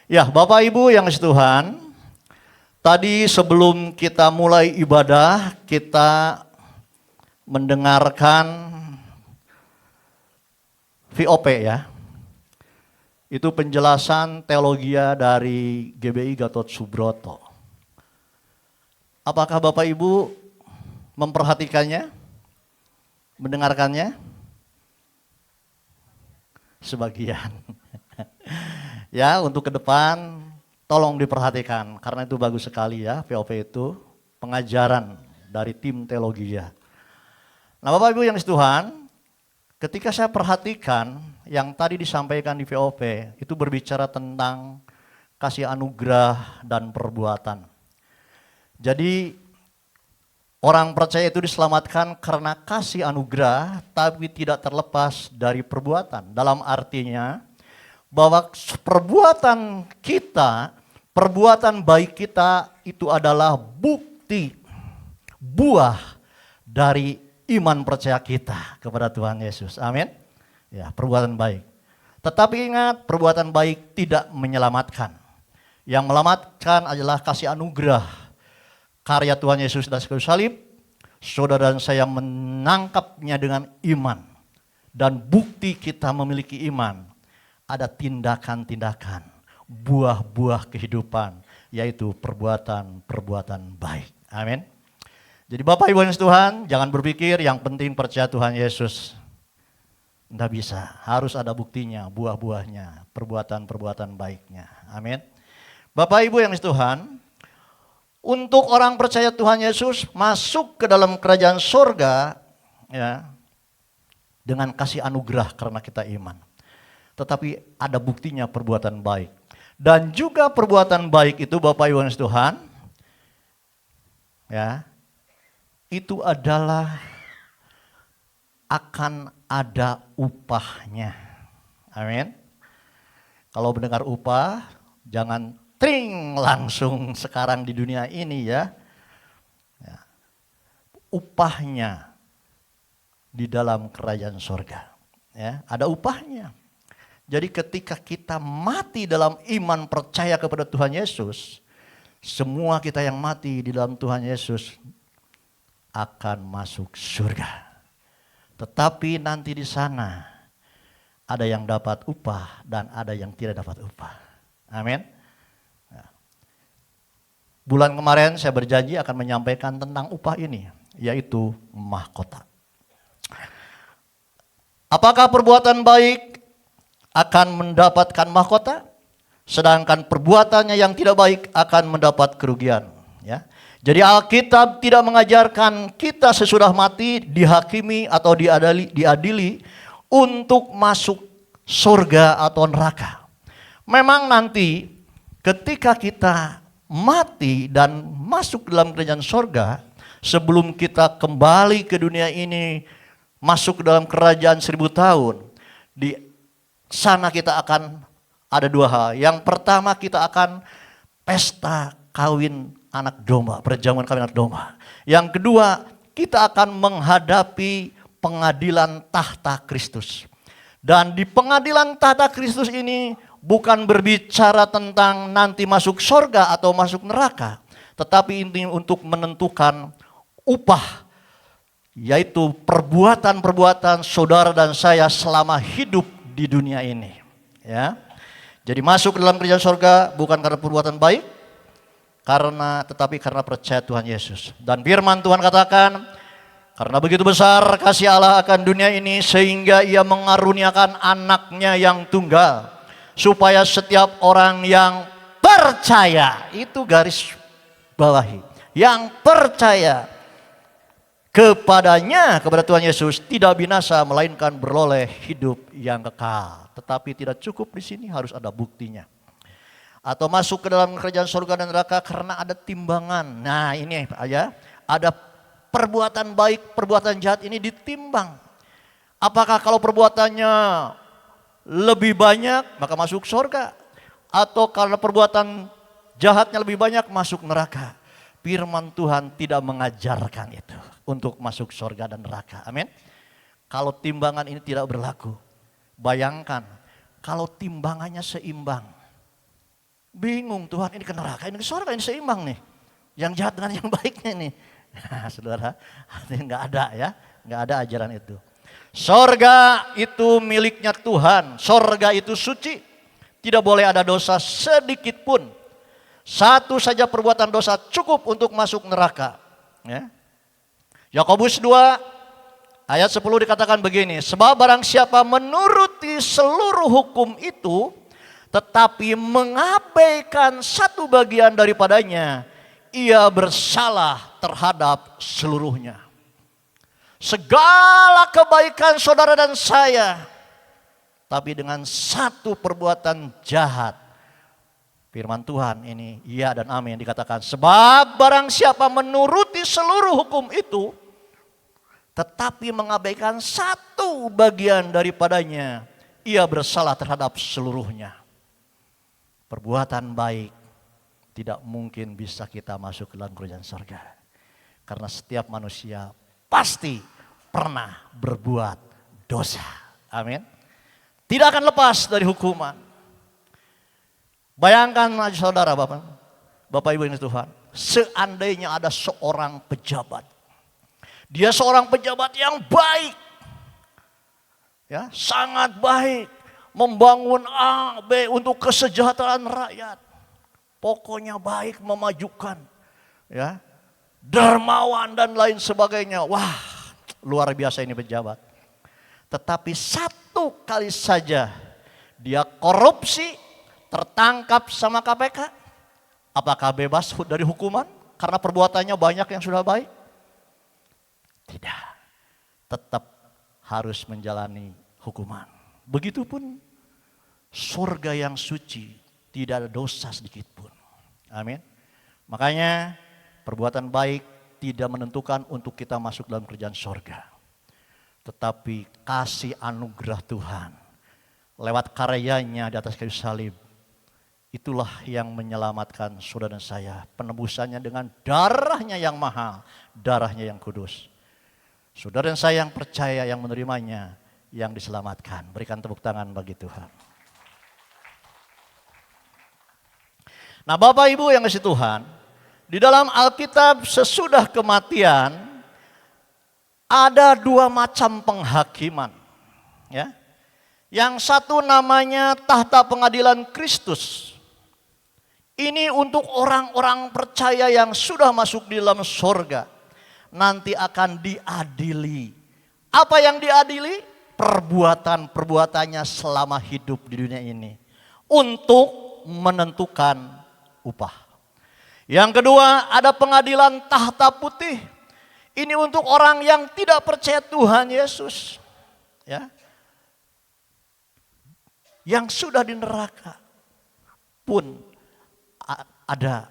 Ya, Bapak Ibu yang kasih Tuhan, tadi sebelum kita mulai ibadah, kita mendengarkan VOP ya. Itu penjelasan teologia dari GBI Gatot Subroto. Apakah Bapak Ibu memperhatikannya? Mendengarkannya? Sebagian. Ya, untuk ke depan tolong diperhatikan karena itu bagus sekali ya, VOP itu pengajaran dari tim teologi ya. Nah, Bapak Ibu yang kasih Tuhan, ketika saya perhatikan yang tadi disampaikan di VOP itu berbicara tentang kasih anugerah dan perbuatan. Jadi orang percaya itu diselamatkan karena kasih anugerah tapi tidak terlepas dari perbuatan. Dalam artinya bahwa perbuatan kita, perbuatan baik kita itu adalah bukti buah dari iman percaya kita kepada Tuhan Yesus. Amin. Ya, perbuatan baik. Tetapi ingat, perbuatan baik tidak menyelamatkan. Yang menyelamatkan adalah kasih anugerah karya Tuhan Yesus dan kayu salib. Saudara dan saya menangkapnya dengan iman. Dan bukti kita memiliki iman. Ada tindakan-tindakan, buah-buah kehidupan, yaitu perbuatan-perbuatan baik. Amin. Jadi Bapak Ibu yang Tuhan, jangan berpikir yang penting percaya Tuhan Yesus. Tidak bisa, harus ada buktinya, buah-buahnya, perbuatan-perbuatan baiknya. Amin. Bapak Ibu yang Tuhan, untuk orang percaya Tuhan Yesus masuk ke dalam kerajaan sorga, ya, dengan kasih anugerah karena kita iman. Tetapi ada buktinya perbuatan baik. Dan juga perbuatan baik itu Bapak Ibu Tuhan, ya, itu adalah akan ada upahnya. Amin. Kalau mendengar upah, jangan tring langsung sekarang di dunia ini ya. Upahnya di dalam kerajaan sorga. Ya, ada upahnya. Jadi ketika kita mati dalam iman percaya kepada Tuhan Yesus, semua kita yang mati di dalam Tuhan Yesus akan masuk surga. Tetapi nanti di sana ada yang dapat upah dan ada yang tidak dapat upah. Amin. Bulan kemarin saya berjanji akan menyampaikan tentang upah ini, yaitu mahkota. Apakah perbuatan baik akan mendapatkan mahkota, sedangkan perbuatannya yang tidak baik akan mendapat kerugian. Ya. Jadi Alkitab tidak mengajarkan kita sesudah mati dihakimi atau diadili untuk masuk surga atau neraka. Memang nanti ketika kita mati dan masuk dalam kerajaan surga, sebelum kita kembali ke dunia ini, masuk ke dalam kerajaan 1000 tahun, di sana kita akan ada dua hal. Yang pertama kita akan pesta kawin anak domba, perjamuan kawin anak domba. Yang kedua kita akan menghadapi pengadilan tahta Kristus. Dan di pengadilan tahta Kristus ini bukan berbicara tentang nanti masuk surga atau masuk neraka. Tetapi ini untuk menentukan upah, yaitu perbuatan-perbuatan saudara dan saya selama hidup di dunia ini, ya. Jadi masuk ke dalam kerajaan surga bukan karena perbuatan baik, tetapi karena percaya Tuhan Yesus. Dan firman Tuhan katakan, karena begitu besar kasih Allah akan dunia ini sehingga ia mengaruniakan anaknya yang tunggal, supaya setiap orang yang percaya, itu garis bawahi, yang percaya kepadanya, kepada Tuhan Yesus, tidak binasa melainkan beroleh hidup yang kekal. Tetapi tidak cukup di sini, harus ada buktinya. Atau masuk ke dalam kerajaan surga dan neraka karena ada timbangan. Nah ini ya, ada perbuatan baik, perbuatan jahat ini ditimbang. Apakah kalau perbuatannya lebih banyak maka masuk surga? Atau karena perbuatan jahatnya lebih banyak masuk neraka? Firman Tuhan tidak mengajarkan itu untuk masuk surga dan neraka. Amin. Kalau timbangan ini tidak berlaku, bayangkan kalau timbangannya seimbang. Bingung Tuhan, ini ke neraka, ini ke surga, ini seimbang nih. Yang jahat dengan yang baiknya nih. Nah, saudara, artinya nggak ada ya, nggak ada ajaran itu. Surga itu miliknya Tuhan, surga itu suci. Tidak boleh ada dosa sedikit pun. Satu saja perbuatan dosa cukup untuk masuk neraka. Ya. Yakobus 2 ayat 10 dikatakan begini, sebab barang siapa menuruti seluruh hukum itu, tetapi mengabaikan satu bagian daripadanya, ia bersalah terhadap seluruhnya. Segala kebaikan saudara dan saya, tapi dengan satu perbuatan jahat. Firman Tuhan ini iya dan amin dikatakan, sebab barang siapa menuruti seluruh hukum itu, tetapi mengabaikan satu bagian daripadanya, ia bersalah terhadap seluruhnya. Perbuatan baik tidak mungkin bisa kita masuk ke dalam kerajaan surga. Karena setiap manusia pasti pernah berbuat dosa. Amin. Tidak akan lepas dari hukuman. Bayangkan aja saudara Bapak Ibu yang Tuhan. Seandainya ada seorang pejabat. Dia seorang pejabat yang baik. Ya, sangat baik. Membangun A, B untuk kesejahteraan rakyat. Pokoknya baik, memajukan. Ya, dermawan dan lain sebagainya. Wah, luar biasa ini pejabat. Tetapi satu kali saja dia korupsi, tertangkap sama KPK. Apakah bebas dari hukuman? Karena perbuatannya banyak yang sudah baik? Tidak. Tetap harus menjalani hukuman. Begitupun surga yang suci, tidak ada dosa sedikit pun. Amin. Makanya perbuatan baik tidak menentukan untuk kita masuk dalam kerajaan surga. Tetapi kasih anugerah Tuhan lewat karyanya di atas kayu salib, itulah yang menyelamatkan saudara dan saya. Penebusannya dengan darahnya yang mahal, darahnya yang kudus. Saudara dan saya yang percaya, yang menerimanya, yang diselamatkan. Berikan tepuk tangan bagi Tuhan. Nah Bapak Ibu yang kasih Tuhan, di dalam Alkitab sesudah kematian ada dua macam penghakiman. Ya. Yang satu namanya tahta pengadilan Kristus. Ini untuk orang-orang percaya yang sudah masuk di dalam surga. Nanti akan diadili. Apa yang diadili? Perbuatan-perbuatannya selama hidup di dunia ini. Untuk menentukan upah. Yang kedua ada pengadilan tahta putih. Ini untuk orang yang tidak percaya Tuhan Yesus. Ya. Yang sudah di neraka pun ada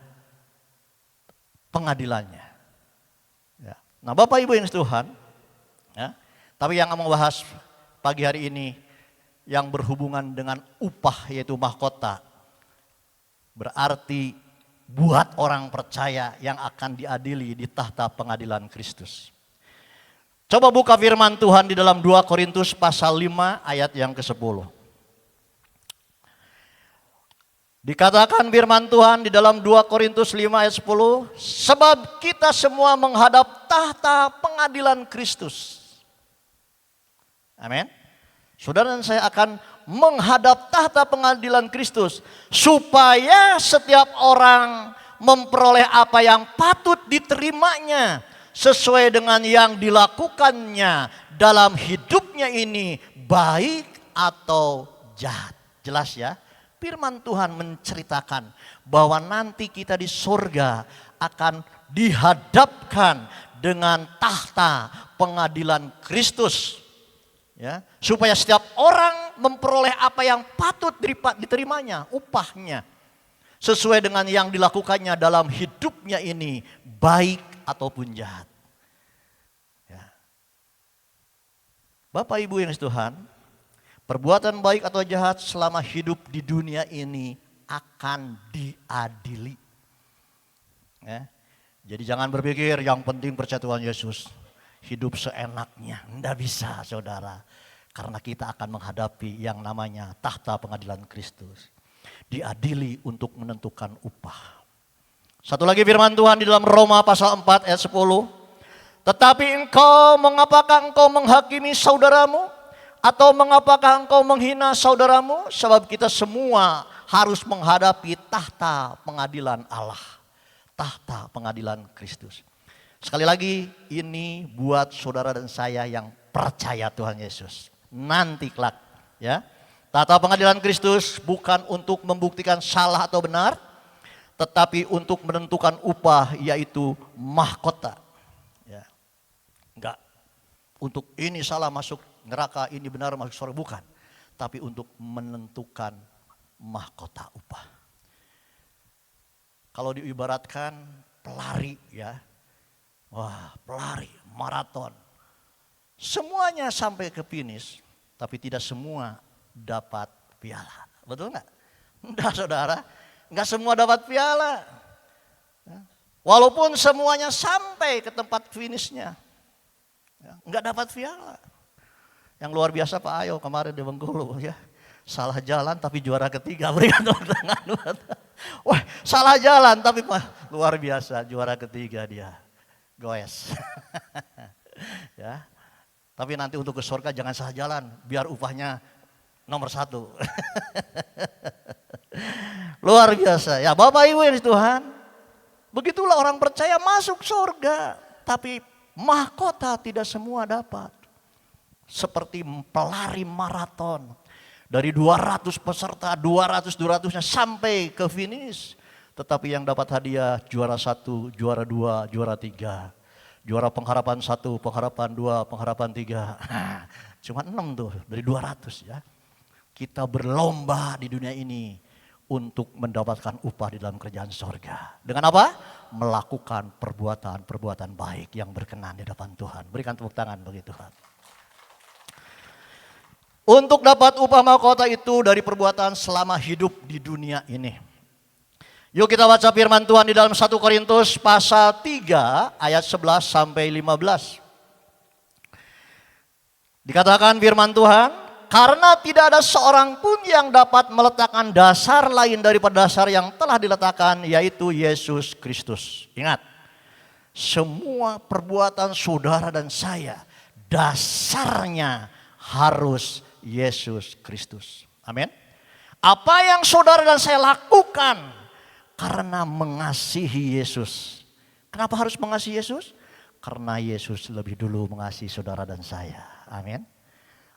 pengadilannya. Ya. Nah Bapak Ibu yang Tuhan, ya, tapi yang mau bahas pagi hari ini yang berhubungan dengan upah yaitu mahkota. Berarti buat orang percaya yang akan diadili di tahta pengadilan Kristus. Coba buka firman Tuhan di dalam 2 Korintus pasal 5 ayat yang ke-10. Dikatakan firman Tuhan di dalam 2 Korintus 5 ayat 10. Sebab kita semua menghadap tahta pengadilan Kristus. Amin. Saudara dan saya akan menghadap tahta pengadilan Kristus. Supaya setiap orang memperoleh apa yang patut diterimanya. Sesuai dengan yang dilakukannya dalam hidupnya ini. Baik atau jahat. Jelas ya. Firman Tuhan menceritakan bahwa nanti kita di surga akan dihadapkan dengan tahta pengadilan Kristus. Ya, supaya setiap orang memperoleh apa yang patut diterimanya, upahnya. Sesuai dengan yang dilakukannya dalam hidupnya ini, baik ataupun jahat. Ya. Bapak Ibu yang Tuhan, perbuatan baik atau jahat selama hidup di dunia ini akan diadili. Ya. Jadi jangan berpikir yang penting percaya Tuhan Yesus. Hidup seenaknya, tidak bisa saudara. Karena kita akan menghadapi yang namanya tahta pengadilan Kristus. diadili untuk menentukan upah. Satu lagi firman Tuhan di dalam Roma pasal 4 ayat 10. Tetapi mengapakah engkau menghakimi saudaramu? Atau mengapakah engkau menghina saudaramu? Sebab kita semua harus menghadapi tahta pengadilan Allah. Tahta pengadilan Kristus. Sekali lagi, ini buat saudara dan saya yang percaya Tuhan Yesus. Nanti kelak, ya. Tahta pengadilan Kristus bukan untuk membuktikan salah atau benar, tetapi untuk menentukan upah, yaitu mahkota. Ya. Enggak, untuk ini salah masuk neraka, ini benar masuk surga, bukan. Tapi untuk menentukan mahkota upah. Kalau diibaratkan pelari, ya. Wah, pelari, maraton. Semuanya sampai ke finish, tapi tidak semua dapat piala. Betul nggak? Enggak, saudara. Enggak semua dapat piala. Walaupun semuanya sampai ke tempat finishnya, enggak dapat piala. Yang luar biasa Pak Ayo kemarin di Bengkulu, ya. Salah jalan tapi juara ketiga, berikan tepuk tangan. Wah, salah jalan tapi luar biasa, juara ketiga dia. Goes. Ya. Tapi nanti untuk ke surga jangan salah jalan, biar upahnya nomor 1. Luar biasa. Ya Bapak Ibu yang Tuhan, begitulah orang percaya masuk surga. Tapi mahkota tidak semua dapat. Seperti pelari maraton. Dari 200 peserta, 200-200-nya sampai ke finish. Tetapi yang dapat hadiah juara 1, juara 2, juara 3. Juara pengharapan 1, pengharapan 2, pengharapan 3. Cuma 6 tuh dari 200, ya. Kita berlomba di dunia ini untuk mendapatkan upah di dalam kerajaan sorga. Dengan apa? Melakukan perbuatan-perbuatan baik yang berkenan di hadapan Tuhan. Berikan tepuk tangan bagi Tuhan. Untuk dapat upah mahkota itu dari perbuatan selama hidup di dunia ini. Yuk kita baca firman Tuhan di dalam 1 Korintus pasal 3 ayat 11 sampai 15. Dikatakan firman Tuhan, karena tidak ada seorang pun yang dapat meletakkan dasar lain daripada dasar yang telah diletakkan, yaitu Yesus Kristus. Ingat, semua perbuatan saudara dan saya dasarnya harus Yesus Kristus. Amin. Apa yang saudara dan saya lakukan karena mengasihi Yesus. Kenapa harus mengasihi Yesus? Karena Yesus lebih dulu mengasihi saudara dan saya. Amin.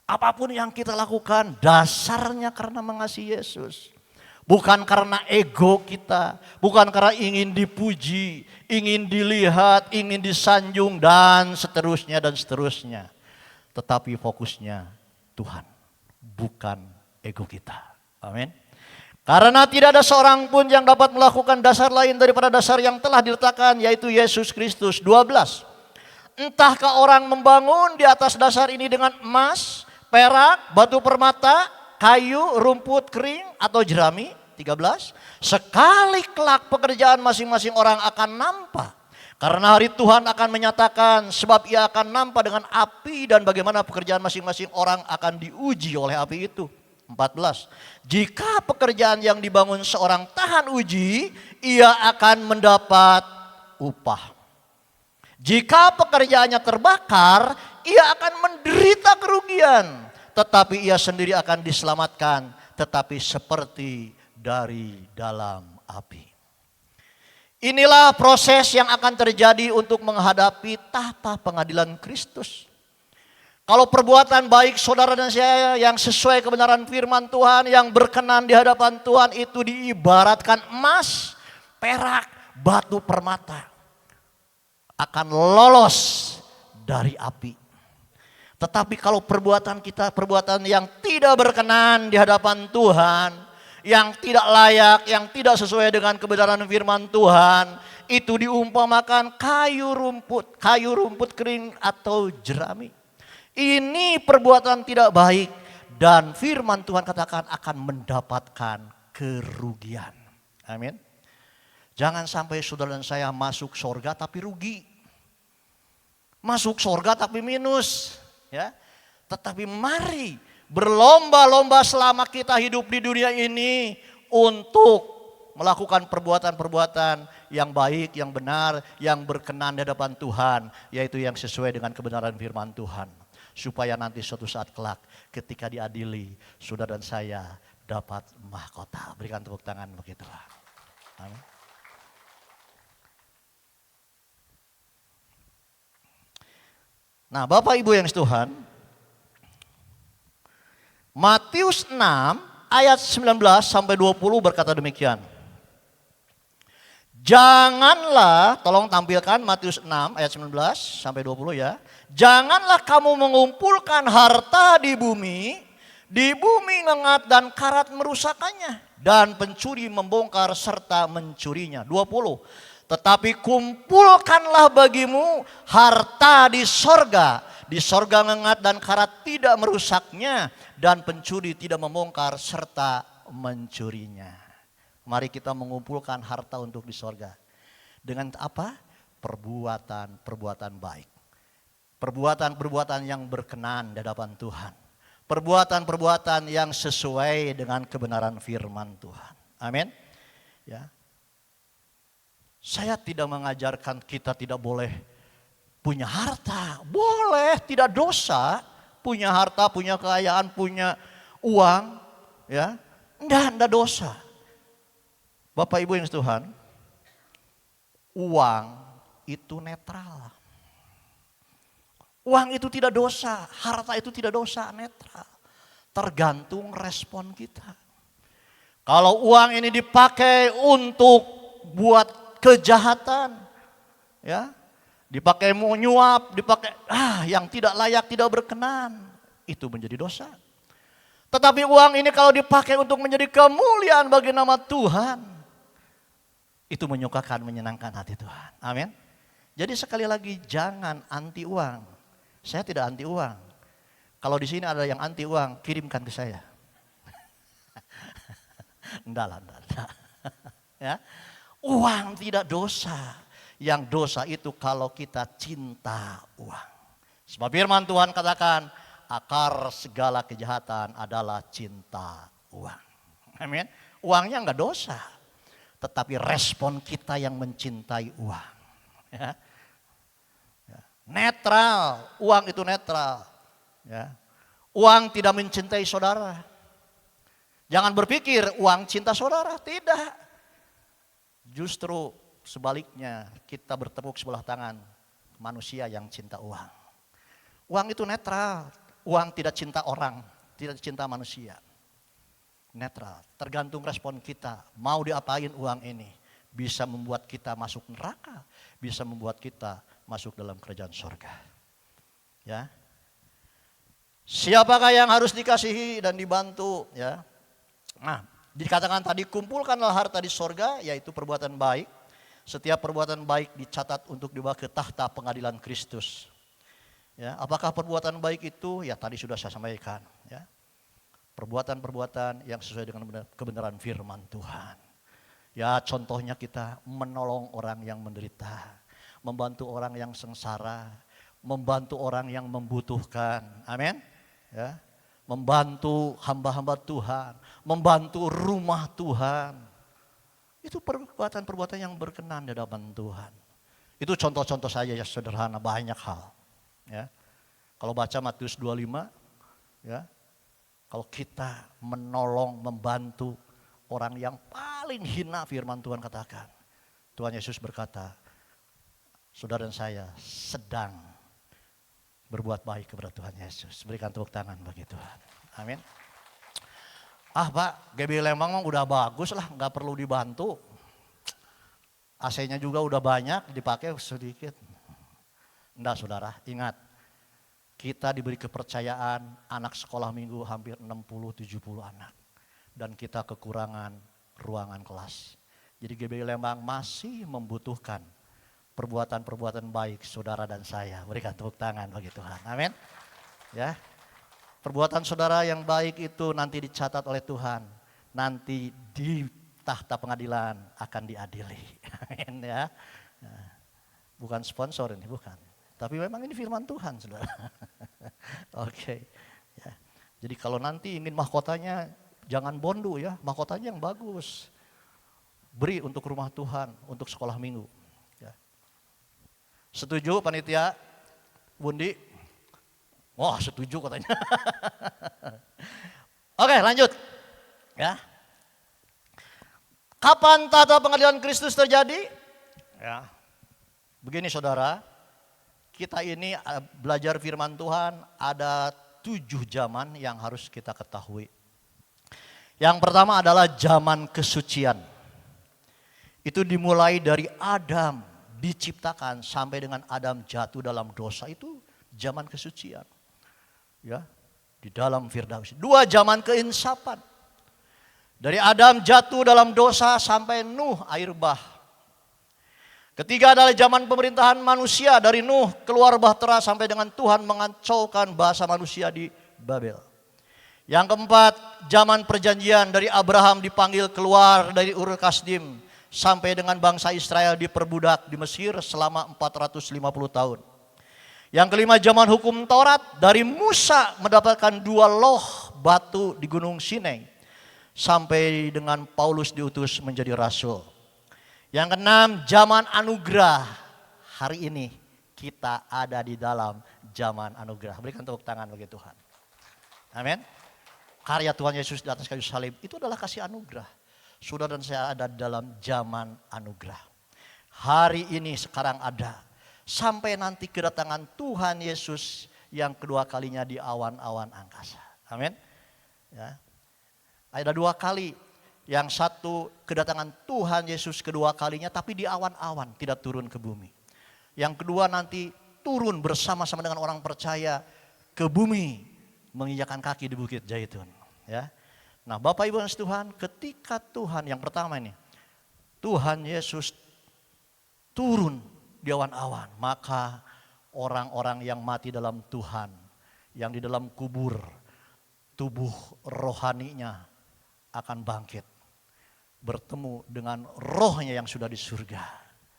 Apapun yang kita lakukan dasarnya karena mengasihi Yesus. Bukan karena ego kita, bukan karena ingin dipuji, ingin dilihat, ingin disanjung dan seterusnya dan seterusnya. Tetapi fokusnya Tuhan, bukan ego kita. Amin. Karena tidak ada seorang pun yang dapat melakukan dasar lain daripada dasar yang telah diletakkan, yaitu Yesus Kristus. 12. Entahkah orang membangun di atas dasar ini dengan emas, perak, batu permata, kayu, rumput kering, atau jerami. 13. Sekali kelak pekerjaan masing-masing orang akan nampak. Karena hari Tuhan akan menyatakan, sebab ia akan nampak dengan api dan bagaimana pekerjaan masing-masing orang akan diuji oleh api itu. 14. Jika pekerjaan yang dibangun seorang tahan uji, ia akan mendapat upah. Jika pekerjaannya terbakar, ia akan menderita kerugian. Tetapi ia sendiri akan diselamatkan, tetapi seperti dari dalam api. Inilah proses yang akan terjadi untuk menghadapi tahta pengadilan Kristus. Kalau perbuatan baik saudara dan saya yang sesuai kebenaran firman Tuhan, yang berkenan di hadapan Tuhan itu diibaratkan emas, perak, batu permata. Akan lolos dari api. Tetapi kalau perbuatan kita, perbuatan yang tidak berkenan di hadapan Tuhan, yang tidak layak, yang tidak sesuai dengan kebenaran firman Tuhan, itu diumpamakan kayu rumput kering atau jerami. Ini perbuatan tidak baik dan firman Tuhan katakan akan mendapatkan kerugian. Amin. Jangan sampai saudara dan saya masuk surga tapi rugi. Masuk surga tapi minus, ya. Tetapi mari berlomba-lomba selama kita hidup di dunia ini untuk melakukan perbuatan-perbuatan yang baik, yang benar, yang berkenan di hadapan Tuhan, yaitu yang sesuai dengan kebenaran firman Tuhan. Supaya nanti suatu saat kelak ketika diadili, saudara dan saya dapat mahkota. Berikan tepuk tangan begitulah. Amin. Nah, Bapak Ibu yang Tuhan, Matius 6 ayat 19 sampai 20 berkata demikian. Janganlah, tolong tampilkan Matius 6 ayat 19 sampai 20 ya. Janganlah kamu mengumpulkan harta di bumi ngengat dan karat merusakannya, dan pencuri membongkar serta mencurinya. 20. Tetapi kumpulkanlah bagimu harta di sorga. Di sorga ngengat dan karat tidak merusaknya, dan pencuri tidak membongkar serta mencurinya. Mari kita mengumpulkan harta untuk di sorga. Dengan apa? Perbuatan-perbuatan baik. Perbuatan-perbuatan yang berkenan di hadapan Tuhan. Perbuatan-perbuatan yang sesuai dengan kebenaran firman Tuhan. Amin. Ya. Saya tidak mengajarkan kita tidak boleh punya harta. Boleh, tidak dosa. Punya harta, punya kekayaan, punya uang. Ya, enggak dosa. Bapak Ibu yang Tuhan, uang itu netral. Uang itu tidak dosa, harta itu tidak dosa, netral. Tergantung respon kita. Kalau uang ini dipakai untuk buat kejahatan, ya, dipakai mau nyuap, dipakai yang tidak layak, tidak berkenan, itu menjadi dosa. Tetapi uang ini kalau dipakai untuk menjadi kemuliaan bagi nama Tuhan, itu menyukakan, menyenangkan hati Tuhan. Amin. Jadi sekali lagi jangan anti uang. Saya tidak anti uang. Kalau di sini ada yang anti uang, kirimkan ke saya. Enggak. Ya. Uang tidak dosa. Yang dosa itu kalau kita cinta uang. Sebab firman Tuhan katakan, akar segala kejahatan adalah cinta uang. Amin. Uangnya enggak dosa. Tetapi respon kita yang mencintai uang. Ya. Netral, uang itu netral. Ya. Uang tidak mencintai saudara. Jangan berpikir uang cinta saudara, tidak. Justru sebaliknya, kita bertepuk sebelah tangan manusia yang cinta uang. Uang itu netral, uang tidak cinta orang, tidak cinta manusia. Netral, tergantung respon kita, mau diapain uang ini. Bisa membuat kita masuk neraka, bisa membuat kita masuk dalam kerajaan surga. Ya. Siapakah yang harus dikasihi dan dibantu, ya? Nah, dikatakan tadi kumpulkanlah harta di sorga, yaitu perbuatan baik. Setiap perbuatan baik dicatat untuk dibawa ke tahta pengadilan Kristus. Ya, apakah perbuatan baik itu? Ya tadi sudah saya sampaikan. Ya, perbuatan-perbuatan yang sesuai dengan kebenaran firman Tuhan. Ya contohnya kita menolong orang yang menderita, membantu orang yang sengsara, membantu orang yang membutuhkan. Amin. Ya, membantu hamba-hamba Tuhan, membantu rumah Tuhan. Itu perbuatan-perbuatan yang berkenan di hadapan Tuhan. Itu contoh-contoh saja ya sederhana, banyak hal. Ya. Kalau baca Matius 25, ya, kalau kita menolong, membantu orang yang paling hina, firman Tuhan katakan. Tuhan Yesus berkata, saudara dan saya sedang berbuat baik kepada Tuhan Yesus. Berikan tepuk tangan bagi Tuhan. Amin. Pak, GB Lembang udah bagus lah, gak perlu dibantu. AC-nya juga udah banyak, dipakai sedikit. Enggak saudara, ingat. Kita diberi kepercayaan anak sekolah minggu hampir 60-70 anak. Dan kita kekurangan ruangan kelas. Jadi GBI Lembang masih membutuhkan perbuatan-perbuatan baik saudara dan saya. Berikan tepuk tangan bagi Tuhan. Amin. Ya. Perbuatan saudara yang baik itu nanti dicatat oleh Tuhan. Nanti di tahta pengadilan akan diadili. Amin ya. Bukan sponsor ini, bukan. Tapi memang ini firman Tuhan, saudara. Oke. Ya. Jadi kalau nanti ingin mahkotanya, Jangan bondo ya, mahkotanya yang bagus. Beri untuk rumah Tuhan, untuk sekolah minggu. Ya. Setuju panitia? Bundi? Wah setuju katanya. Oke lanjut. Ya. Kapan tata pengadilan Kristus terjadi? Ya. Begini saudara, kita ini belajar firman Tuhan ada 7 zaman yang harus kita ketahui. Yang pertama adalah zaman kesucian. Itu dimulai dari Adam diciptakan sampai dengan Adam jatuh dalam dosa, itu zaman kesucian. Ya, di dalam Firdaus. 2 zaman keinsapan. Dari Adam jatuh dalam dosa sampai Nuh air bah. Ketiga adalah zaman pemerintahan manusia dari Nuh keluar bahtera sampai dengan Tuhan mengacaukan bahasa manusia di Babel. Yang keempat, zaman perjanjian dari Abraham dipanggil keluar dari Ur Kasdim sampai dengan bangsa Israel diperbudak di Mesir selama 450 tahun. Yang kelima, zaman hukum Taurat dari Musa mendapatkan 2 loh batu di Gunung Sinai sampai dengan Paulus diutus menjadi rasul. Yang keenam, zaman anugerah. Hari ini kita ada di dalam zaman anugerah. Berikan tepuk tangan bagi Tuhan. Amin. Karya Tuhan Yesus di atas kayu salib itu adalah kasih anugerah. Saudara dan saya ada dalam zaman anugerah. Hari ini sekarang ada. Sampai nanti kedatangan Tuhan Yesus yang kedua kalinya di awan-awan angkasa. Amin. Ya. Ada 2 kali. Yang satu kedatangan Tuhan Yesus kedua kalinya tapi di awan-awan, tidak turun ke bumi. Yang kedua nanti turun bersama-sama dengan orang percaya ke bumi menginjakan kaki di Bukit Zaitun. Ya. Nah Bapak Ibu dan Tuhan, ketika Tuhan yang pertama ini, Tuhan Yesus turun di awan-awan, maka orang-orang yang mati dalam Tuhan, yang di dalam kubur, tubuh rohaninya akan bangkit. Bertemu dengan rohnya yang sudah di surga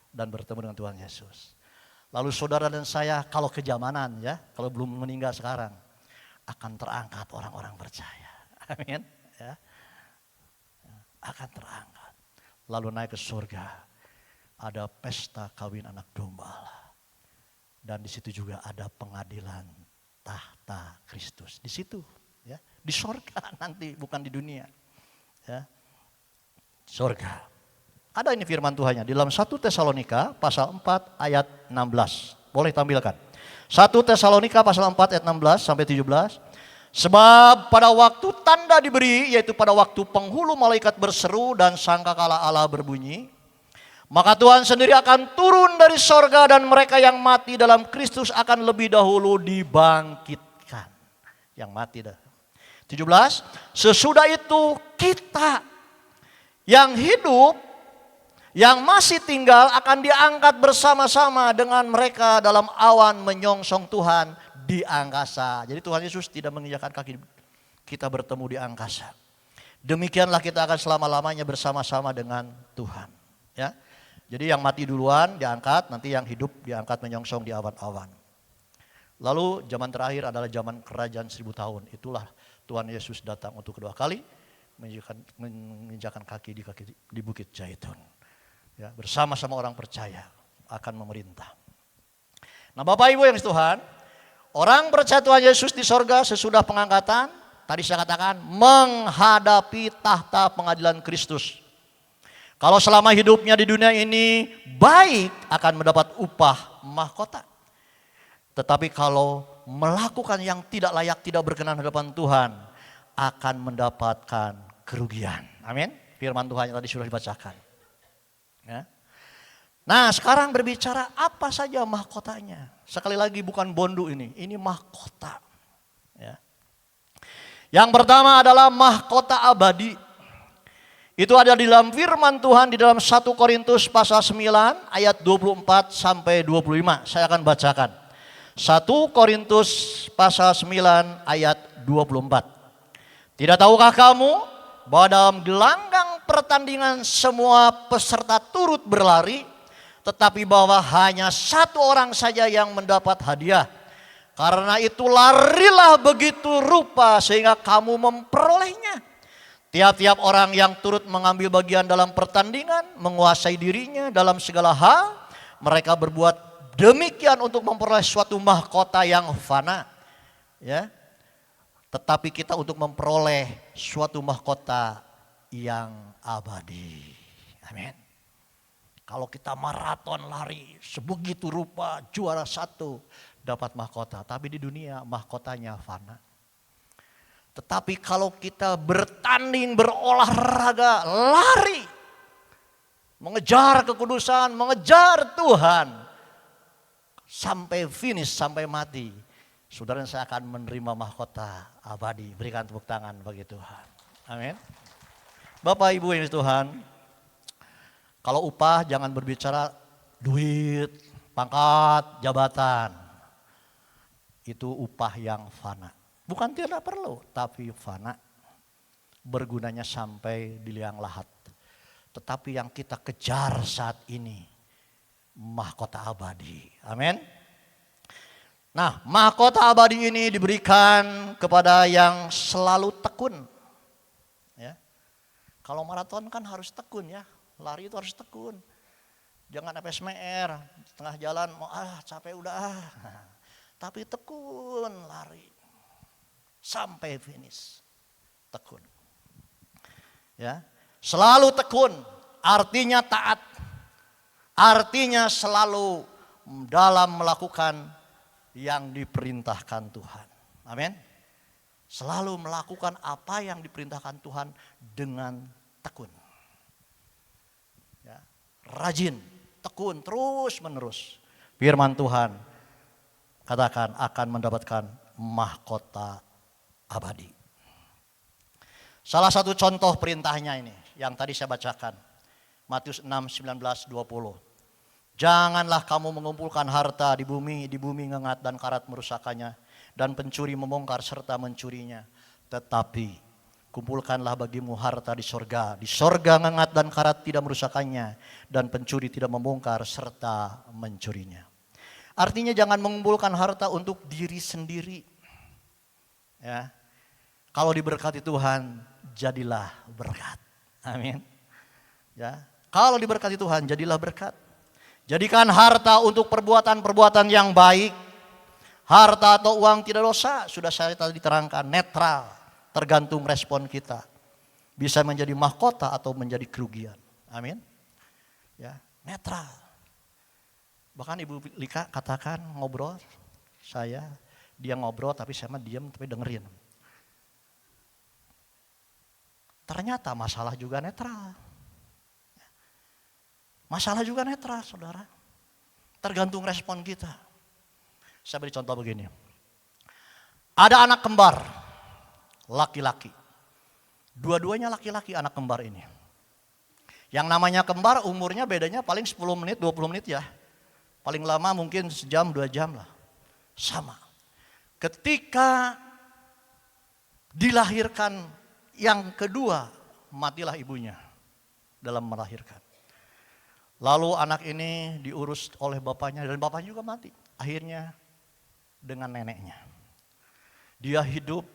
dan bertemu dengan Tuhan Yesus. Lalu saudara dan saya kalau kejamanan ya, kalau belum meninggal sekarang akan terangkat orang-orang percaya. Amin. Ya. Akan terangkat. Lalu naik ke surga. Ada pesta kawin anak domba Allah. Dan di situ juga ada pengadilan tahta Kristus. Di situ ya, di surga nanti bukan di dunia. Ya. Surga. Ada ini firman Tuhannya di dalam 1 Tesalonika pasal 4 ayat 16. Boleh tampilkan. 1 Tesalonika pasal 4 ayat 16 sampai 17. Sebab pada waktu tanda diberi, yaitu pada waktu penghulu malaikat berseru dan sangkakala Allah berbunyi, maka Tuhan sendiri akan turun dari sorga dan mereka yang mati dalam Kristus akan lebih dahulu dibangkitkan. Yang mati dah. 17. Sesudah itu kita yang hidup, yang masih tinggal akan diangkat bersama-sama dengan mereka dalam awan menyongsong Tuhan di angkasa. Jadi Tuhan Yesus tidak menginjakkan kaki kita bertemu di angkasa. Demikianlah kita akan selama-lamanya bersama-sama dengan Tuhan. Ya. Jadi yang mati duluan diangkat, nanti yang hidup diangkat menyongsong di awan-awan. Lalu zaman terakhir adalah zaman kerajaan 1000 tahun. Itulah Tuhan Yesus datang untuk kedua kali. Menginjakan kaki di Bukit Zaitun. Ya, bersama-sama orang percaya akan memerintah. Nah Bapak Ibu yang Tuhan, orang percaya Tuhan Yesus di sorga sesudah pengangkatan, tadi saya katakan menghadapi tahta pengadilan Kristus. Kalau selama hidupnya di dunia ini baik akan mendapat upah mahkota. Tetapi kalau melakukan yang tidak layak, tidak berkenan hadapan Tuhan, akan mendapatkan kerugian. Amin. Firman Tuhan yang tadi sudah dibacakan. Ya. Nah sekarang berbicara apa saja mahkotanya. Sekali lagi bukan bondu ini mahkota. Ya. Yang pertama adalah mahkota abadi. Itu ada di dalam firman Tuhan di dalam 1 Korintus pasal 9 ayat 24 sampai 25. Saya akan bacakan. 1 Korintus pasal 9 ayat 24. Tidak tahukah kamu bahwa dalam gelanggang pertandingan semua peserta turut berlari, tetapi bahwa hanya 1 orang saja yang mendapat hadiah. Karena itu larilah begitu rupa sehingga kamu memperolehnya. Tiap-tiap orang yang turut mengambil bagian dalam pertandingan, menguasai dirinya dalam segala hal, mereka berbuat demikian untuk memperoleh suatu mahkota yang fana. Ya. Tetapi kita untuk memperoleh suatu mahkota yang abadi. Amin. Kalau kita maraton lari sebegitu rupa juara 1 dapat mahkota. Tapi di dunia mahkotanya fana. Tetapi kalau kita bertanding, berolahraga, lari, mengejar kekudusan, mengejar Tuhan, sampai finish, sampai mati, saudara saya akan menerima mahkota abadi. Berikan tepuk tangan bagi Tuhan. Amin. Bapak Ibu yang Tuhan, kalau upah jangan berbicara duit, pangkat, jabatan. Itu upah yang fana. Bukan tidak perlu, tapi fana. Bergunanya sampai di liang lahat. Tetapi yang kita kejar saat ini, mahkota abadi. Amin. Nah, mahkota abadi ini diberikan kepada yang selalu tekun. Ya. Kalau maraton kan harus tekun ya, lari itu harus tekun. Jangan FSMR, tengah jalan mau capek udah. Tapi tekun lari. Sampai finish, tekun. Ya, selalu tekun, artinya taat, artinya selalu dalam melakukan yang diperintahkan Tuhan. Amin. Selalu melakukan apa yang diperintahkan Tuhan dengan tekun. Ya, rajin, tekun, terus menerus. Firman Tuhan katakan akan mendapatkan mahkota abadi. Salah satu contoh perintahnya ini yang tadi saya bacakan. Matius 6, 19, 20. Janganlah kamu mengumpulkan harta di bumi ngengat dan karat merusakannya, dan pencuri membongkar serta mencurinya. Tetapi kumpulkanlah bagimu harta di sorga. Di sorga ngengat dan karat tidak merusakannya, dan pencuri tidak membongkar serta mencurinya. Artinya jangan mengumpulkan harta untuk diri sendiri. Ya. Kalau diberkati Tuhan, jadilah berkat. Amin. Ya. Kalau diberkati Tuhan, jadilah berkat. Jadikan harta untuk perbuatan-perbuatan yang baik. Harta atau uang tidak dosa, sudah saya tadi terangkan, netral, tergantung respon kita. Bisa menjadi mahkota atau menjadi kerugian. Amin. Ya, netral. Bahkan Ibu Lika katakan ngobrol, dia ngobrol tapi saya mah diam tapi dengerin. Ternyata masalah juga netral. Masalah juga netral, saudara. Tergantung respon kita. Saya beri contoh begini. Ada anak kembar, laki-laki. Dua-duanya laki-laki anak kembar ini. Yang namanya kembar umurnya bedanya paling 10 menit, 20 menit ya. Paling lama mungkin sejam, 2 jam lah. Sama. Ketika dilahirkan yang kedua, matilah ibunya dalam melahirkan. Lalu anak ini diurus oleh bapaknya dan bapaknya juga mati. Akhirnya dengan neneknya. Dia hidup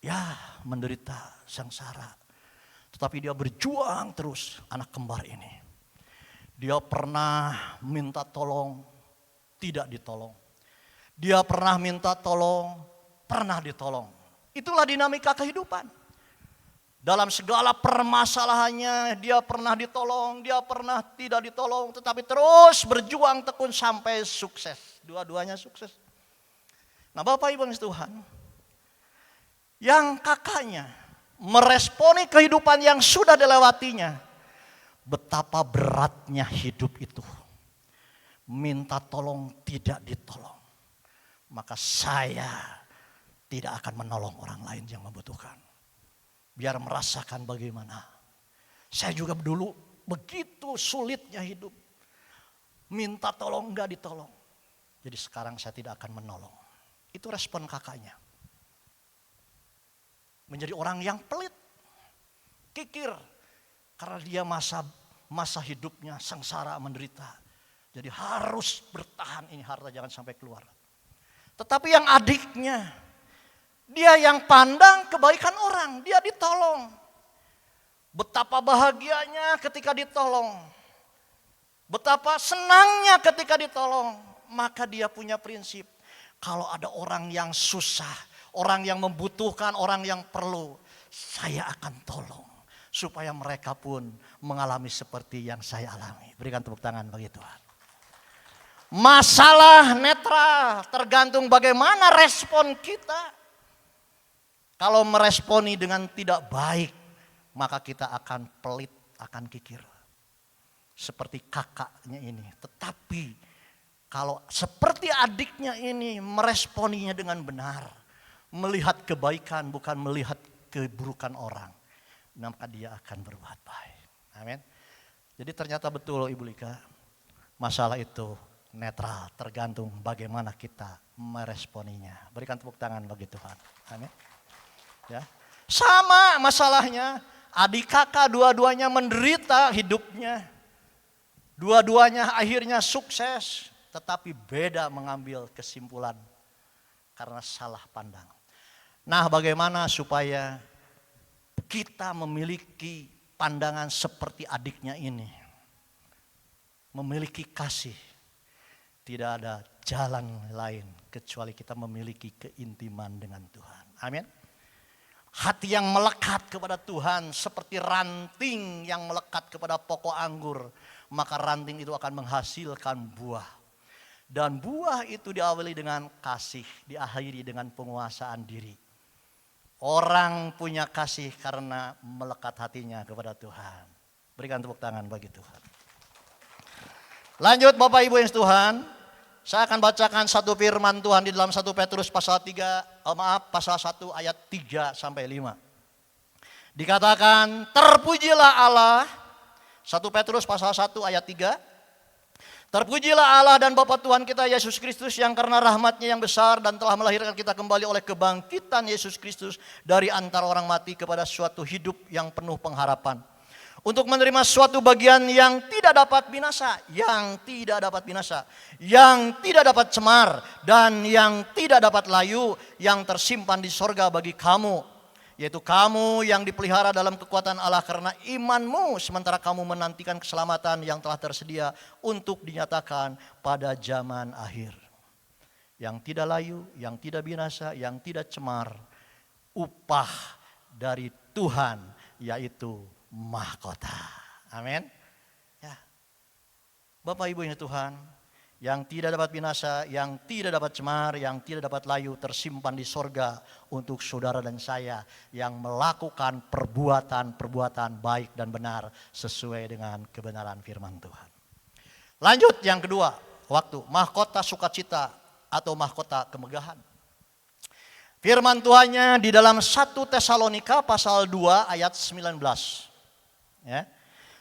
ya menderita sengsara. Tetapi dia berjuang terus anak kembar ini. Dia pernah minta tolong, tidak ditolong. Dia pernah minta tolong, pernah ditolong. Itulah dinamika kehidupan. Dalam segala permasalahannya dia pernah ditolong, dia pernah tidak ditolong. Tetapi terus berjuang tekun sampai sukses. Dua-duanya sukses. Nah Bapak Ibu Tuhan, yang kakaknya meresponi kehidupan yang sudah dilewatinya. Betapa beratnya hidup itu. Minta tolong tidak ditolong. Maka saya tidak akan menolong orang lain yang membutuhkan. Biar merasakan bagaimana. Saya juga dulu begitu sulitnya hidup. Minta tolong enggak ditolong. Jadi sekarang saya tidak akan menolong. Itu respon kakaknya. Menjadi orang yang pelit. Kikir. Karena dia masa hidupnya sengsara menderita. Jadi harus bertahan ini harta jangan sampai keluar. Tetapi yang adiknya. Dia yang pandang kebaikan orang, dia ditolong. Betapa bahagianya ketika ditolong. Betapa senangnya ketika ditolong. Maka dia punya prinsip. Kalau ada orang yang susah, orang yang membutuhkan, orang yang perlu, saya akan tolong. Supaya mereka pun mengalami seperti yang saya alami. Berikan tepuk tangan bagi Tuhan. Masalah netral tergantung bagaimana respon kita. Kalau meresponi dengan tidak baik, maka kita akan pelit, akan kikir. Seperti kakaknya ini. Tetapi kalau seperti adiknya ini meresponinya dengan benar. Melihat kebaikan bukan melihat keburukan orang. Maka dia akan berbuat baik. Amin. Jadi ternyata betul Ibu Lika. Masalah itu netral. Tergantung bagaimana kita meresponinya. Berikan tepuk tangan bagi Tuhan. Amin. Ya. Sama masalahnya. Adik kakak dua-duanya menderita hidupnya. Dua-duanya akhirnya sukses. Tetapi beda mengambil kesimpulan. Karena salah pandang. Nah, bagaimana supaya kita memiliki pandangan seperti adiknya ini. Memiliki kasih. Tidak ada jalan lain kecuali kita memiliki keintiman dengan Tuhan. Amin. Hati yang melekat kepada Tuhan seperti ranting yang melekat kepada pokok anggur. Maka ranting itu akan menghasilkan buah. Dan buah itu diawali dengan kasih, diakhiri dengan penguasaan diri. Orang punya kasih karena melekat hatinya kepada Tuhan. Berikan tepuk tangan bagi Tuhan. Lanjut Bapak Ibu yang Tuhan. Saya akan bacakan satu firman Tuhan di dalam 1 Petrus pasal 1 ayat 3 sampai 5. Dikatakan, terpujilah Allah. 1 Petrus pasal 1 ayat 3. Terpujilah Allah dan Bapa Tuhan kita Yesus Kristus yang karena rahmat-Nya yang besar dan telah melahirkan kita kembali oleh kebangkitan Yesus Kristus dari antara orang mati kepada suatu hidup yang penuh pengharapan. Untuk menerima suatu bagian yang tidak dapat binasa, yang tidak dapat binasa, yang tidak dapat cemar, dan yang tidak dapat layu, yang tersimpan di sorga bagi kamu. Yaitu kamu yang dipelihara dalam kekuatan Allah karena imanmu, sementara kamu menantikan keselamatan yang telah tersedia untuk dinyatakan pada zaman akhir. Yang tidak layu, yang tidak binasa, yang tidak cemar, upah dari Tuhan yaitu mahkota. Amin. Ya. Bapak Ibu yang Tuhan, yang tidak dapat binasa, yang tidak dapat cemar, yang tidak dapat layu tersimpan di sorga untuk saudara dan saya yang melakukan perbuatan-perbuatan baik dan benar sesuai dengan kebenaran firman Tuhan. Lanjut yang kedua, waktu mahkota sukacita atau mahkota kemegahan. Firman Tuhannya di dalam 1 Tesalonika pasal 2 ayat 19. Ya.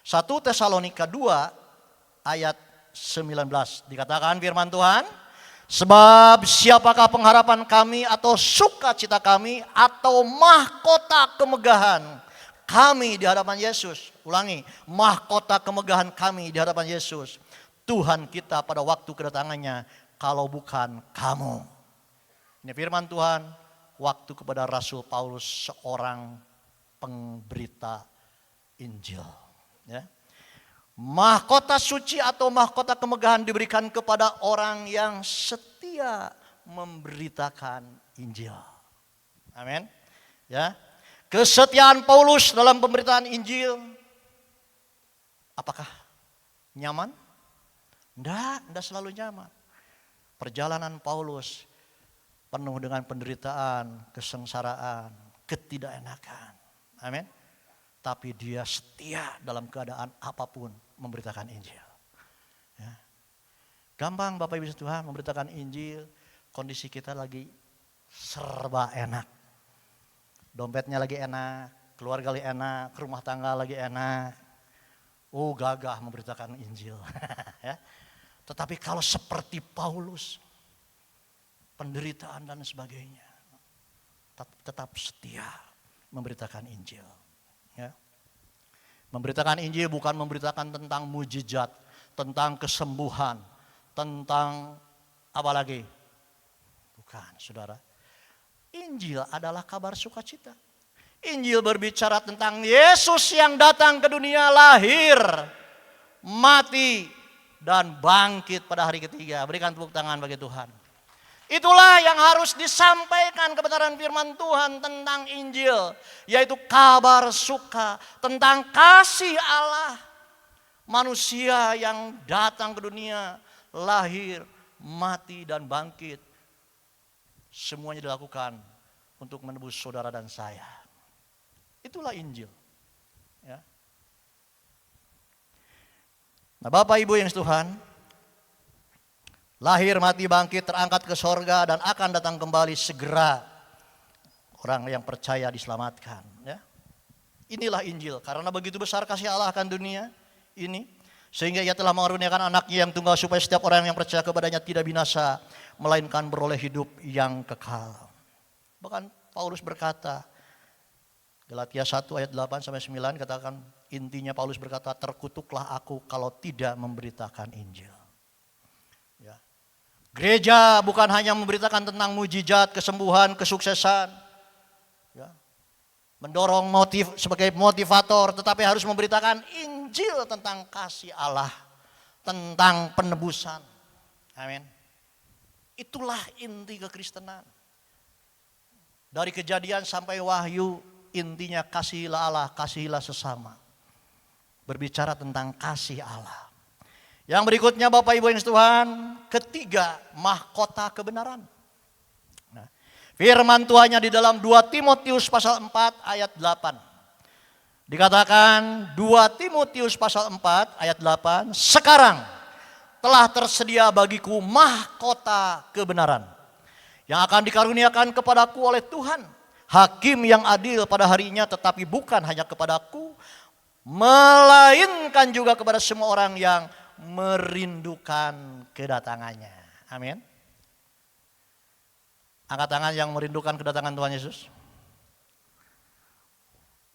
1 Tesalonika 2 ayat 19 dikatakan firman Tuhan, sebab siapakah pengharapan kami atau sukacita kami atau mahkota kemegahan kami di hadapan Yesus. Ulangi, mahkota kemegahan kami di hadapan Yesus, Tuhan kita pada waktu kedatangannya, kalau bukan kamu. Ini firman Tuhan waktu kepada Rasul Paulus, seorang pemberita Injil. Ya. Mahkota suci atau mahkota kemegahan diberikan kepada orang yang setia memberitakan Injil. Amin. Ya. Kesetiaan Paulus dalam pemberitaan Injil, apakah nyaman? Tidak selalu nyaman. Perjalanan Paulus penuh dengan penderitaan, kesengsaraan, ketidakenakan. Amin. Tapi dia setia dalam keadaan apapun memberitakan Injil. Ya. Gampang Bapak Ibu Tuhan memberitakan Injil, kondisi kita lagi serba enak. Dompetnya lagi enak, keluarga lagi enak, rumah tangga lagi enak. Gagah memberitakan Injil. Ya. Tetapi kalau seperti Paulus, penderitaan dan sebagainya, tetap setia memberitakan Injil. Ya. Memberitakan Injil bukan memberitakan tentang mujizat, tentang kesembuhan, tentang apa lagi? Bukan, saudara. Injil adalah kabar sukacita. Injil berbicara tentang Yesus yang datang ke dunia, lahir, mati, dan bangkit pada hari ketiga. Berikan tepuk tangan bagi Tuhan. Itulah yang harus disampaikan kebenaran firman Tuhan tentang Injil. Yaitu kabar suka tentang kasih Allah. Manusia yang datang ke dunia, lahir, mati, dan bangkit. Semuanya dilakukan untuk menebus saudara dan saya. Itulah Injil. Ya. Nah, Bapak Ibu yang Tuhan, lahir, mati, bangkit, terangkat ke sorga, dan akan datang kembali segera. Orang yang percaya diselamatkan. Ya. Inilah Injil, karena begitu besar kasih Allah akan dunia ini, sehingga Ia telah mengaruniakan anaknya yang tunggal supaya setiap orang yang percaya kepadanya tidak binasa, melainkan beroleh hidup yang kekal. Bahkan Paulus berkata, Galatia 1 ayat 8-9 katakan, intinya Paulus berkata, terkutuklah aku kalau tidak memberitakan Injil. Ya. Gereja bukan hanya memberitakan tentang mujizat, kesembuhan, kesuksesan, ya. Mendorong sebagai motivator, tetapi harus memberitakan Injil tentang kasih Allah, tentang penebusan. Amin. Itulah inti kekristenan. Dari Kejadian sampai Wahyu, intinya kasihilah Allah, kasihilah sesama. Berbicara tentang kasih Allah. Yang berikutnya Bapak Ibu yang Tuhan, ketiga, mahkota kebenaran. Nah, firman Tuhannya di dalam 2 Timotius pasal 4 ayat 8. Dikatakan 2 Timotius pasal 4 ayat 8, sekarang telah tersedia bagiku mahkota kebenaran yang akan dikaruniakan kepadaku oleh Tuhan, Hakim yang adil pada harinya, tetapi bukan hanya kepadaku, melainkan juga kepada semua orang yang merindukan kedatangannya. Amin. Angkat tangan yang merindukan kedatangan Tuhan Yesus.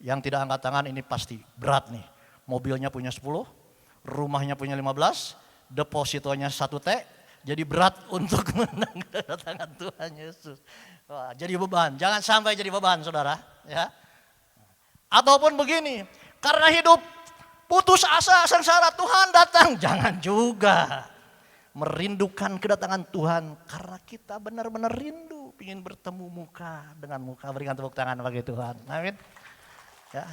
Yang tidak angkat tangan ini pasti berat nih. Mobilnya punya 10, rumahnya punya 15, depositonya 1 T. Jadi berat untuk menang kedatangan Tuhan Yesus. Wah, jadi beban. Jangan sampai jadi beban, saudara. Ya. Ataupun begini, karena hidup putus asa, sengsara, Tuhan datang. Jangan juga. Merindukan kedatangan Tuhan karena kita benar-benar rindu. Ingin bertemu muka dengan muka. Berikan tepuk tangan bagi Tuhan. Amin. Ya.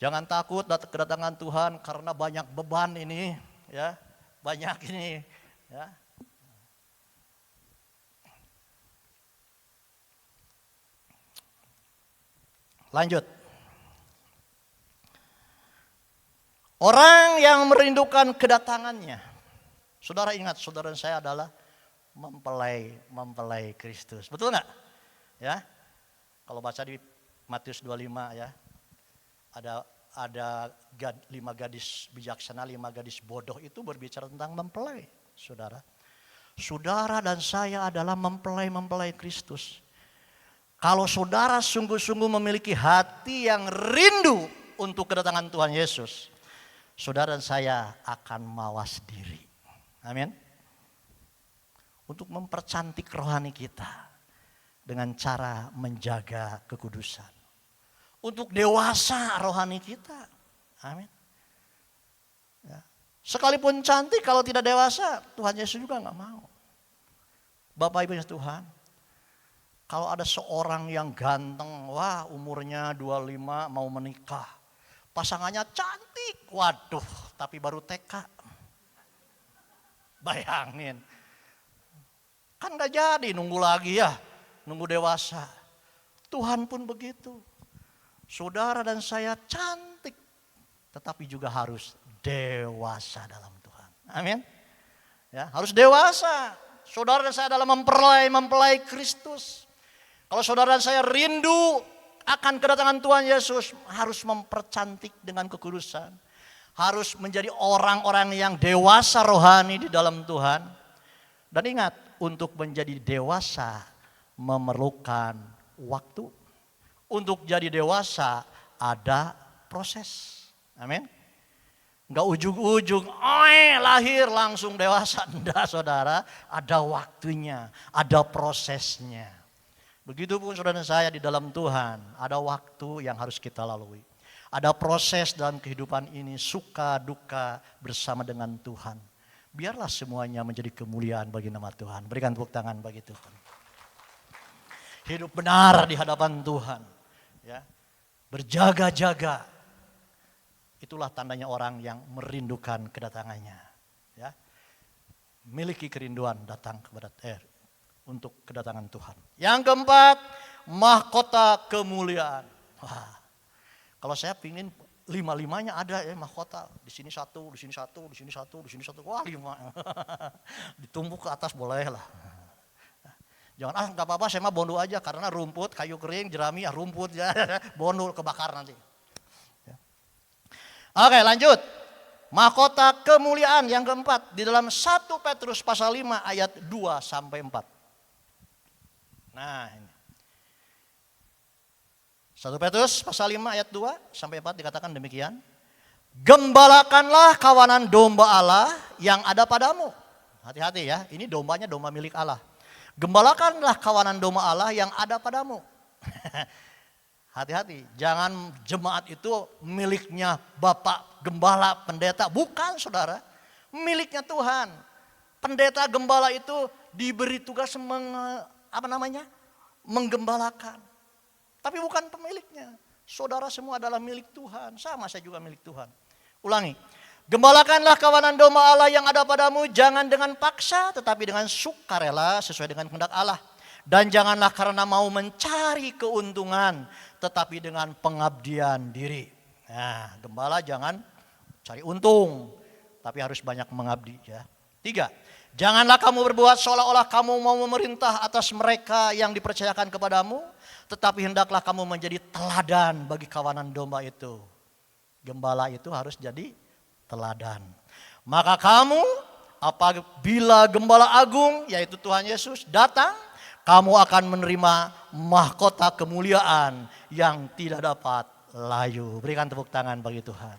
Jangan takut kedatangan Tuhan karena banyak beban ini. Ya. Banyak ini, ya. Lanjut. Orang yang merindukan kedatangannya. Saudara ingat, saudara saya adalah mempelai Kristus. Betul nggak? Ya. Kalau baca di Matius 25 ya. Ada 5 gadis bijaksana, 5 gadis bodoh itu berbicara tentang mempelai, saudara. Saudara dan saya adalah mempelai Kristus. Kalau saudara sungguh-sungguh memiliki hati yang rindu untuk kedatangan Tuhan Yesus, saudara dan saya akan mawas diri. Amin. Untuk mempercantik rohani kita dengan cara menjaga kekudusan. Untuk dewasa rohani kita. Amin. Ya. Sekalipun cantik kalau tidak dewasa, Tuhan Yesus juga gak mau. Bapak Ibu Tuhan, kalau ada seorang yang ganteng, wah umurnya 25 mau menikah. Pasangannya cantik, waduh tapi baru TK. Bayangin. Kan gak jadi nunggu lagi ya, nunggu dewasa. Tuhan pun begitu. Saudara dan saya cantik, tetapi juga harus dewasa dalam Tuhan. Amin. Ya, harus dewasa. Saudara dan saya dalam mempelai Kristus. Kalau saudara dan saya rindu akan kedatangan Tuhan Yesus, harus mempercantik dengan kekudusan. Harus menjadi orang-orang yang dewasa rohani di dalam Tuhan. Dan ingat, untuk menjadi dewasa memerlukan waktu. Untuk jadi dewasa ada proses. Amin. Enggak ujung-ujung, lahir langsung dewasa. Enggak saudara, ada waktunya, ada prosesnya. Begitupun saudara dan saya di dalam Tuhan, ada waktu yang harus kita lalui. Ada proses dalam kehidupan ini, suka duka bersama dengan Tuhan. Biarlah semuanya menjadi kemuliaan bagi nama Tuhan. Berikan tepuk tangan bagi Tuhan. Hidup benar di hadapan Tuhan. Ya. Berjaga-jaga. Itulah tandanya orang yang merindukan kedatangannya. Ya. Miliki kerinduan datang kepada untuk kedatangan Tuhan. Yang keempat, mahkota kemuliaan. Wah, kalau saya pingin lima-limanya ada ya mahkota. Di sini satu, di sini satu, di sini satu, di sini satu. Wah 5. Ditumpuk ke atas boleh lah. Jangan nggak apa-apa saya mah bondo aja karena rumput, kayu kering, jerami ya rumput ya. Bondo kebakar nanti. Ya. Oke lanjut. Mahkota kemuliaan yang keempat di dalam 1 Petrus pasal 5 ayat 2 sampai 4. Nah ini. 1 Petrus pasal 5 ayat 2 sampai 4 dikatakan demikian. Gembalakanlah kawanan domba Allah yang ada padamu. Hati-hati ya, ini dombanya domba milik Allah. Gembalakanlah kawanan domba Allah yang ada padamu. Hati-hati, jangan jemaat itu miliknya Bapak Gembala, pendeta. Bukan saudara, miliknya Tuhan. Pendeta gembala itu diberi tugas menggembalakan. Tapi bukan pemiliknya. Saudara semua adalah milik Tuhan. Sama saya juga milik Tuhan. Ulangi. Gembalakanlah kawanan domba Allah yang ada padamu. Jangan dengan paksa tetapi dengan sukarela sesuai dengan kehendak Allah. Dan janganlah karena mau mencari keuntungan. Tetapi dengan pengabdian diri. Nah gembala jangan cari untung. Tapi harus banyak mengabdi ya. 3. Janganlah kamu berbuat seolah-olah kamu mau memerintah atas mereka yang dipercayakan kepadamu. Tetapi hendaklah kamu menjadi teladan bagi kawanan domba itu. Gembala itu harus jadi teladan. Maka kamu apabila gembala agung yaitu Tuhan Yesus datang. Kamu akan menerima mahkota kemuliaan yang tidak dapat layu. Berikan tepuk tangan bagi Tuhan.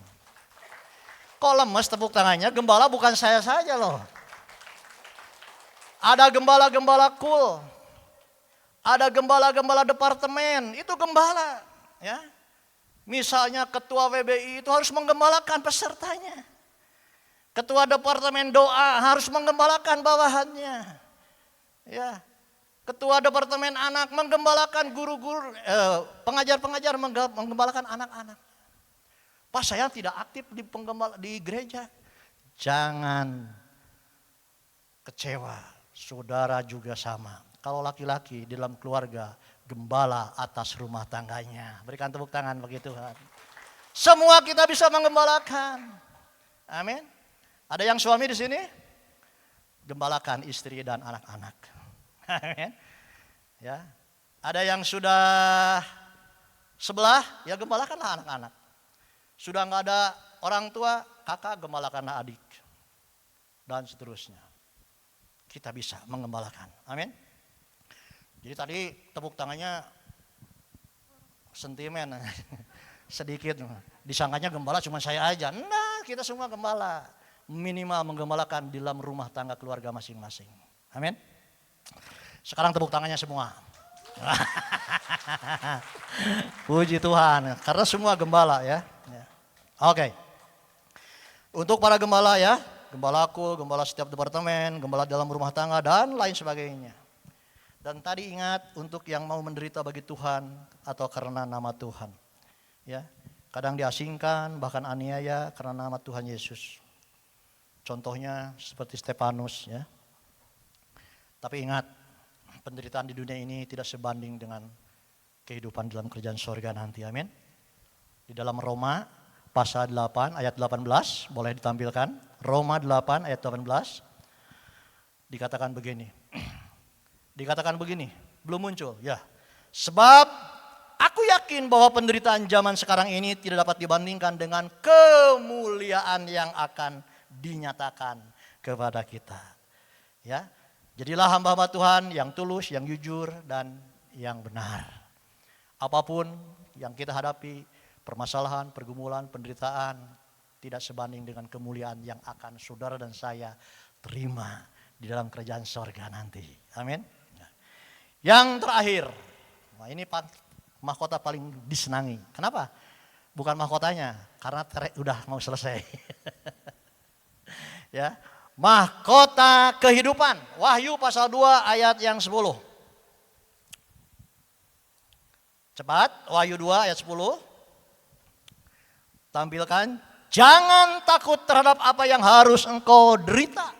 Kok lemes tepuk tangannya? Gembala bukan saya saja loh. Ada gembala-gembala cool. Ada gembala-gembala departemen, itu gembala. Ya. Misalnya ketua WBI itu harus menggembalakan pesertanya. Ketua departemen doa harus menggembalakan bawahannya. Ya. Ketua departemen anak menggembalakan guru-guru, pengajar-pengajar menggembalakan anak-anak. Pas saya tidak aktif di gereja, jangan kecewa. Saudara juga sama. Kalau laki-laki di dalam keluarga, gembala atas rumah tangganya. Berikan tepuk tangan bagi Tuhan. Semua kita bisa menggembalakan. Amin. Ada yang suami di sini? Gembalakan istri dan anak-anak. Amin. Ya. Ada yang sudah sebelah, ya gembalakanlah anak-anak. Sudah nggak ada orang tua, kakak gembalakanlah adik. Dan seterusnya. Kita bisa menggembalakan. Amin. Jadi tadi tepuk tangannya sentimen. Sedikit. Disangkanya gembala cuma saya aja. Nah kita semua gembala. Minimal menggembalakan di dalam rumah tangga keluarga masing-masing. Amin. Sekarang tepuk tangannya semua. Puji Tuhan. Karena semua gembala ya. Oke. Untuk para gembala ya. Gembalaku, gembala setiap departemen, gembala dalam rumah tangga dan lain sebagainya. Dan tadi ingat untuk yang mau menderita bagi Tuhan atau karena nama Tuhan. Ya, kadang diasingkan bahkan aniaya karena nama Tuhan Yesus. Contohnya seperti Stefanus ya. Tapi ingat, penderitaan di dunia ini tidak sebanding dengan kehidupan dalam kerajaan sorga nanti. Amin. Di dalam Roma pasal 8 ayat 18 boleh ditampilkan. Roma 8 ayat 18 dikatakan begini. Dikatakan begini, belum muncul ya. Sebab aku yakin bahwa penderitaan zaman sekarang ini tidak dapat dibandingkan dengan kemuliaan yang akan dinyatakan kepada kita. Ya. Jadilah hamba-hamba Tuhan yang tulus, yang jujur dan yang benar. Apapun yang kita hadapi, permasalahan, pergumulan, penderitaan tidak sebanding dengan kemuliaan yang akan saudara dan saya terima di dalam kerajaan sorga nanti. Amin. Yang terakhir, Nah, ini mahkota paling disenangi. Kenapa? Bukan mahkotanya, karena udah mau selesai. Ya, mahkota kehidupan. Wahyu pasal 2 ayat yang 10. Cepat, Wahyu 2 ayat 10. Tampilkan, jangan takut terhadap apa yang harus engkau derita.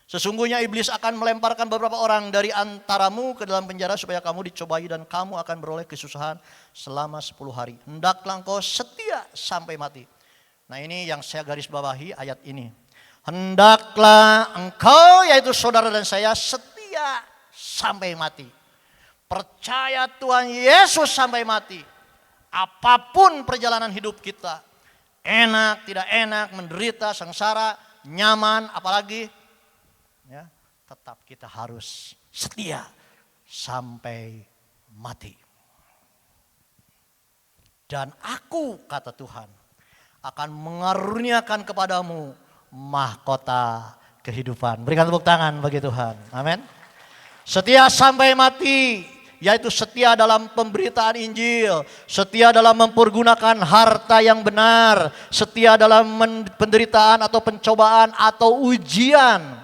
Sesungguhnya iblis akan melemparkan beberapa orang dari antaramu ke dalam penjara supaya kamu dicobai dan kamu akan beroleh kesusahan selama 10 hari. Hendaklah engkau setia sampai mati. Nah, ini yang saya garis bawahi ayat ini. Hendaklah engkau, yaitu saudara dan saya, setia sampai mati. Percaya Tuhan Yesus sampai mati. Apapun perjalanan hidup kita, enak, tidak enak, menderita, sengsara, nyaman, apalagi, ya, tetap kita harus setia sampai mati. Dan aku, kata Tuhan, akan mengaruniakan kepadamu mahkota kehidupan. Berikan tepuk tangan bagi Tuhan. Amin. Setia sampai mati, yaitu setia dalam pemberitaan Injil, setia dalam mempergunakan harta yang benar, setia dalam penderitaan atau pencobaan atau ujian,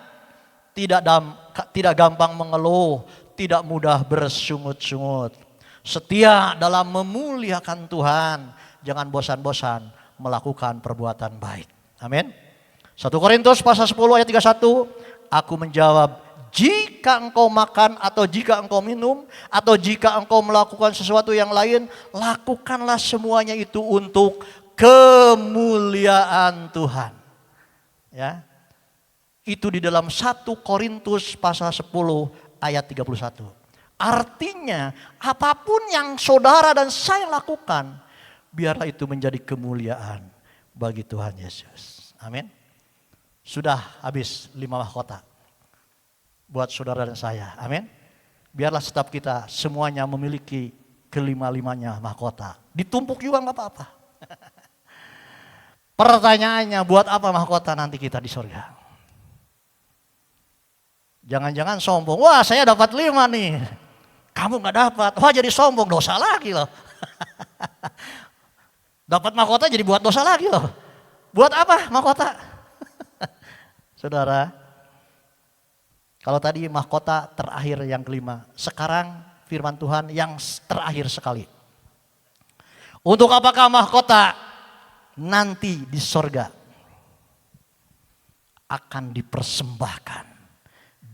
tidak gampang mengeluh, tidak mudah bersungut-sungut, setia dalam memuliakan Tuhan, jangan bosan-bosan melakukan perbuatan baik. Amin. 1 Korintus pasal 10 ayat 31, aku menjawab, jika engkau makan atau jika engkau minum atau jika engkau melakukan sesuatu yang lain, lakukanlah semuanya itu untuk kemuliaan Tuhan. Ya. Itu di dalam 1 Korintus pasal 10 ayat 31. Artinya apapun yang saudara dan saya lakukan, biarlah itu menjadi kemuliaan bagi Tuhan Yesus. Amin. Sudah habis 5 mahkota buat saudara dan saya. Amin. Biarlah setiap kita semuanya memiliki kelima-limanya mahkota. Ditumpuk juga nggak apa-apa. Pertanyaannya, buat apa mahkota nanti kita di surga? Jangan-jangan sombong. Wah, saya dapat 5 nih. Kamu nggak dapat. Wah, jadi sombong, dosa lagi loh. Dapat mahkota jadi buat dosa lagi loh. Buat apa mahkota? Saudara, kalau tadi mahkota terakhir yang kelima, sekarang firman Tuhan yang terakhir sekali. Untuk apakah mahkota nanti di sorga? Akan dipersembahkan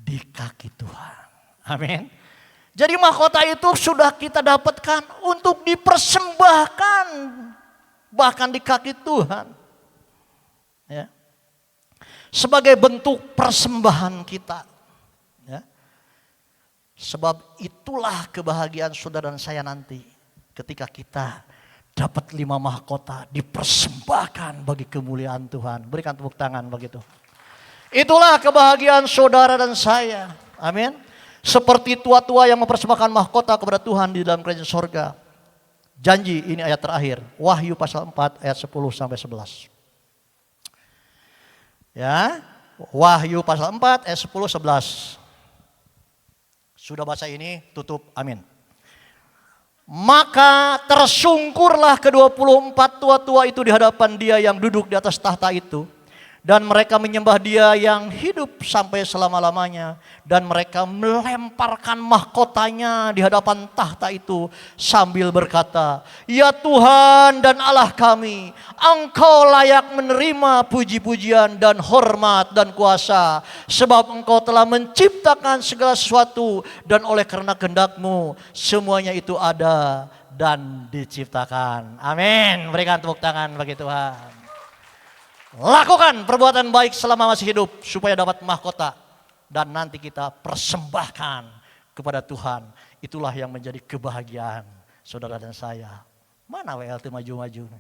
di kaki Tuhan. Amin. Jadi mahkota itu sudah kita dapatkan untuk dipersembahkan bahkan di kaki Tuhan. Ya. Sebagai bentuk persembahan kita. Ya. Sebab itulah kebahagiaan saudara dan saya nanti ketika kita dapat 5 mahkota dipersembahkan bagi kemuliaan Tuhan. Berikan tepuk tangan begitu. Itulah kebahagiaan saudara dan saya. Amin. Seperti tua-tua yang mempersembahkan mahkota kepada Tuhan di dalam kerajaan sorga. Janji, ini ayat terakhir. Wahyu pasal 4 ayat 10 sampai 11. Ya, Wahyu pasal 4 ayat 10 11. Sudah baca ini, tutup, amin. Maka tersungkurlah ke-24 tua-tua itu di hadapan Dia yang duduk di atas tahta itu. Dan mereka menyembah Dia yang hidup sampai selama-lamanya. Dan mereka melemparkan mahkotanya di hadapan tahta itu sambil berkata, ya Tuhan dan Allah kami, Engkau layak menerima puji-pujian dan hormat dan kuasa. Sebab Engkau telah menciptakan segala sesuatu dan oleh karena kehendak-Mu semuanya itu ada dan diciptakan. Amin. Berikan tepuk tangan bagi Tuhan. Lakukan perbuatan baik selama masih hidup supaya dapat mahkota dan nanti kita persembahkan kepada Tuhan. Itulah yang menjadi kebahagiaan saudara dan saya. Mana WLT maju-maju?